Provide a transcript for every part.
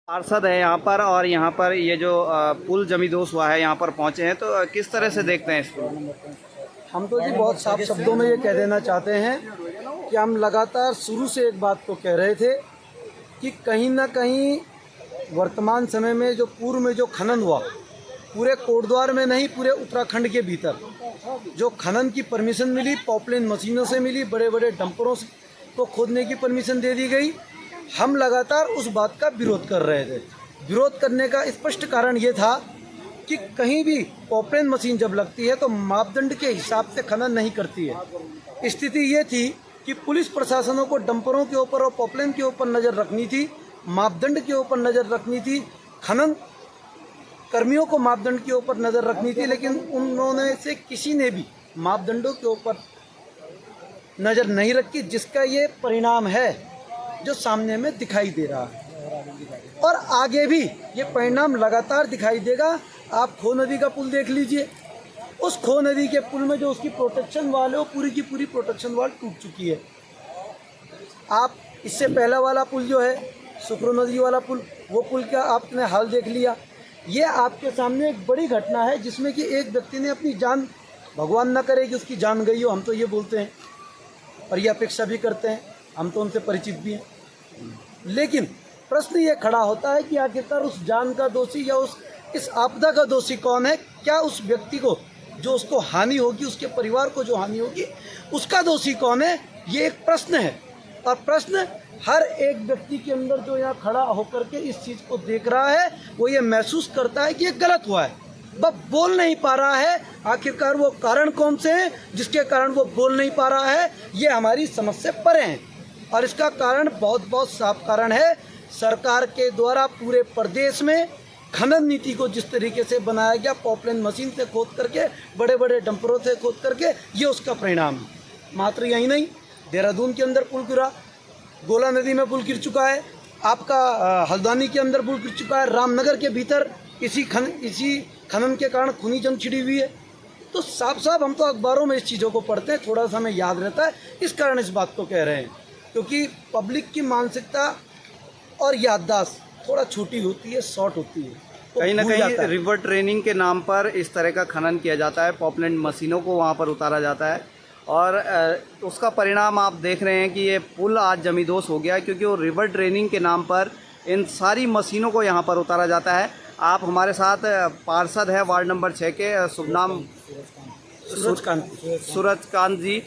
पार्षद है यहाँ पर और यहाँ पर ये जो पुल जमींदोज हुआ है यहाँ पर पहुँचे हैं, तो किस तरह से देखते हैं इसको? हम तो जी बहुत साफ शब्दों में ये कह देना चाहते हैं कि हम लगातार शुरू से एक बात को कह रहे थे कि कहीं ना कहीं वर्तमान समय में जो पूर्व में जो खनन हुआ, पूरे कोटद्वार में नहीं पूरे उत्तराखंड के भीतर जो खनन की परमिशन मिली, पॉपलाइन मशीनों से मिली, बड़े बड़े डंपरों को खोदने की परमिशन दे दी गई। हम लगातार उस बात का विरोध कर रहे थे। विरोध करने का स्पष्ट कारण ये था कि कहीं भी पॉपलाइन मशीन जब लगती है तो मापदंड के हिसाब से खनन नहीं करती है। स्थिति ये थी कि पुलिस प्रशासनों को डंपरों के ऊपर और पॉपलाइन के ऊपर नज़र रखनी थी, मापदंड के ऊपर नज़र रखनी थी, खनन कर्मियों को मापदंड के ऊपर नज़र रखनी थी, लेकिन उन्होंने से किसी ने भी मापदंडों के ऊपर नज़र नहीं रखी, जिसका ये परिणाम है जो सामने में दिखाई दे रहा है और आगे भी ये परिणाम लगातार दिखाई देगा। आप खो नदी का पुल देख लीजिए, उस खो नदी के पुल में जो उसकी प्रोटेक्शन वाल है वो पूरी की पूरी प्रोटेक्शन वाल टूट चुकी है। आप इससे पहला वाला पुल जो है सुखरू नदी वाला पुल, वो पुल का आपने हाल देख लिया। ये आपके सामने एक बड़ी घटना है जिसमें कि एक व्यक्ति ने अपनी जान, भगवान न करे कि उसकी जान गई हो, हम तो ये बोलते हैं और ये अपेक्षा भी करते हैं, हम तो उनसे परिचित भी हैं। लेकिन प्रश्न ये खड़ा होता है कि आखिरकार उस जान का दोषी या इस आपदा का दोषी कौन है? क्या उस व्यक्ति को जो उसको हानि होगी, उसके परिवार को जो हानि होगी, उसका दोषी कौन है? ये एक प्रश्न है और प्रश्न हर एक व्यक्ति के अंदर जो यहाँ खड़ा होकर के इस चीज़ को देख रहा है वो ये महसूस करता है कि ये गलत हुआ है, वह बोल नहीं पा रहा है। आखिरकार वो कारण कौन से हैं जिसके कारण वो बोल नहीं पा रहा है? ये हमारी समझ से परे हैं और इसका कारण बहुत साफ कारण है। सरकार के द्वारा पूरे प्रदेश में खनन नीति को जिस तरीके से बनाया गया, पॉपलाइन मशीन से खोद करके, बड़े बड़े डंपरों से खोद करके, ये उसका परिणाम है। मात्र यही नहीं, देहरादून के अंदर पुल गिरा, गोला नदी में पुल गिर चुका है, आपका हल्द्वानी के अंदर पुल गिर चुका है, रामनगर के भीतर इसी खनन के कारण खूनी जंग छिड़ी हुई है। तो साफ हम तो अखबारों में इस चीज़ों को पढ़ते हैं, थोड़ा सा हमें याद रहता है, इस कारण इस बात को कह रहे हैं, क्योंकि पब्लिक की मानसिकता और याददाश्त थोड़ा छोटी होती है, शॉर्ट होती है। तो कहीं ना कहीं रिवर ट्रेनिंग के नाम पर इस तरह का खनन किया जाता है, पॉपलाइन मशीनों को वहाँ पर उतारा जाता है और उसका परिणाम आप देख रहे हैं कि ये पुल आज जमींदोज हो गया, क्योंकि वो रिवर ट्रेनिंग के नाम पर इन सारी मशीनों को यहाँ पर उतारा जाता है। आप हमारे साथ पार्षद है वार्ड नंबर 6 के, शुभ नाम सूरजकांत जी,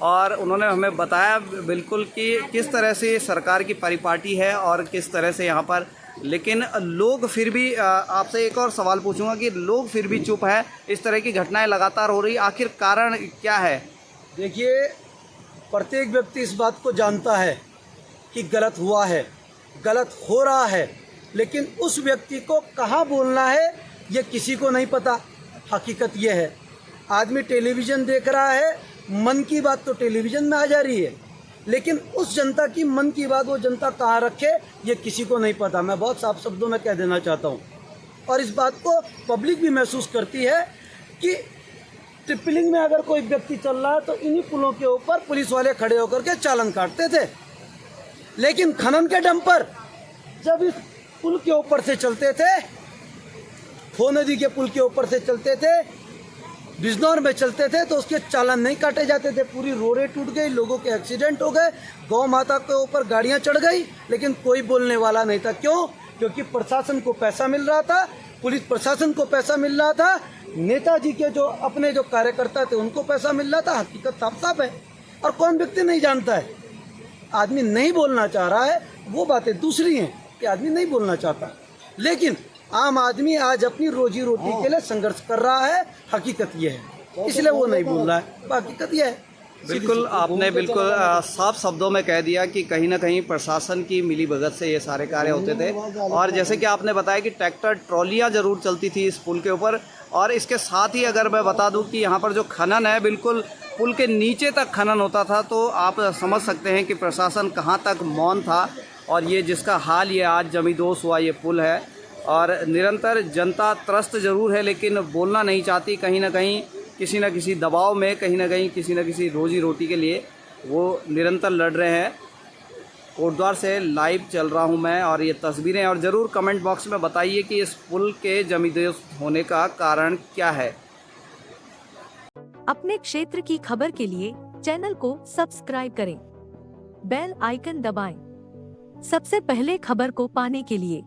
और उन्होंने हमें बताया बिल्कुल कि किस तरह से सरकार की परिपाटी है और किस तरह से यहाँ पर, लेकिन लोग फिर भी, आपसे एक और सवाल पूछूंगा कि लोग फिर भी चुप है, इस तरह की घटनाएं लगातार हो रही, आखिर कारण क्या है? देखिए, प्रत्येक व्यक्ति इस बात को जानता है कि गलत हुआ है, गलत हो रहा है, लेकिन उस व्यक्ति को कहाँ बोलना है ये किसी को नहीं पता। हकीकत ये है, आदमी टेलीविज़न देख रहा है, मन की बात तो टेलीविज़न में आ जा रही है, लेकिन उस जनता की मन की बात वो जनता कहाँ रखे ये किसी को नहीं पता। मैं बहुत साफ शब्दों में कह देना चाहता हूँ और इस बात को पब्लिक भी महसूस करती है कि ट्रिपलिंग में अगर कोई व्यक्ति चल रहा है तो इन्हीं पुलों के ऊपर पुलिस वाले खड़े होकर के चालान काटते थे, लेकिन खनन के डंपर जब इस पुल के ऊपर से चलते थे, खो नदी के पुल के ऊपर से चलते थे, बिजनौर में चलते थे, तो उसके चालान नहीं काटे जाते थे। पूरी रोडें टूट गई, लोगों के एक्सीडेंट हो गए, गौ माता के ऊपर गाड़ियां चढ़ गई, लेकिन कोई बोलने वाला नहीं था। क्यों? क्योंकि प्रशासन को पैसा मिल रहा था, पुलिस प्रशासन को पैसा मिल रहा था, नेताजी के जो अपने जो कार्यकर्ता थे उनको पैसा मिल रहा था। हकीकत साफ है और कौन व्यक्ति नहीं जानता है। आदमी नहीं बोलना चाह रहा है, वो बातें दूसरी हैं कि आदमी नहीं बोलना चाहता, लेकिन आम आदमी आज अपनी रोजी रोटी के लिए संघर्ष कर रहा है। हकीकत ये है, इसलिए वो नहीं बोल रहा है, हकीकत ये है। बिल्कुल, आपने बिल्कुल साफ शब्दों में कह दिया कि कहीं ना कहीं प्रशासन की मिलीभगत से ये सारे कार्य होते थे। और जैसे कि आपने बताया कि ट्रैक्टर ट्रॉलियां ज़रूर चलती थी इस पुल के ऊपर, और इसके साथ ही अगर मैं बता दूं कि यहाँ पर जो खनन है बिल्कुल पुल के नीचे तक खनन होता था, तो आप समझ सकते हैं कि प्रशासन कहाँ तक मौन था। और ये जिसका हाल ये आज जमींदोज हुआ ये पुल है, और निरंतर जनता त्रस्त ज़रूर है लेकिन बोलना नहीं चाहती, कहीं ना कहीं किसी न किसी दबाव में, कहीं ना कहीं किसी न किसी रोजी रोटी के लिए वो निरंतर लड़ रहे हैं। कोटद्वार से लाइव चल रहा हूं मैं और ये तस्वीरें, और ज़रूर कमेंट बॉक्स में बताइए कि इस पुल के जमींदोज़ होने का कारण क्या है। अपने क्षेत्र की खबर के लिए चैनल को सब्सक्राइब करें, बेल आइकन दबाएं, सबसे पहले खबर को पाने के लिए।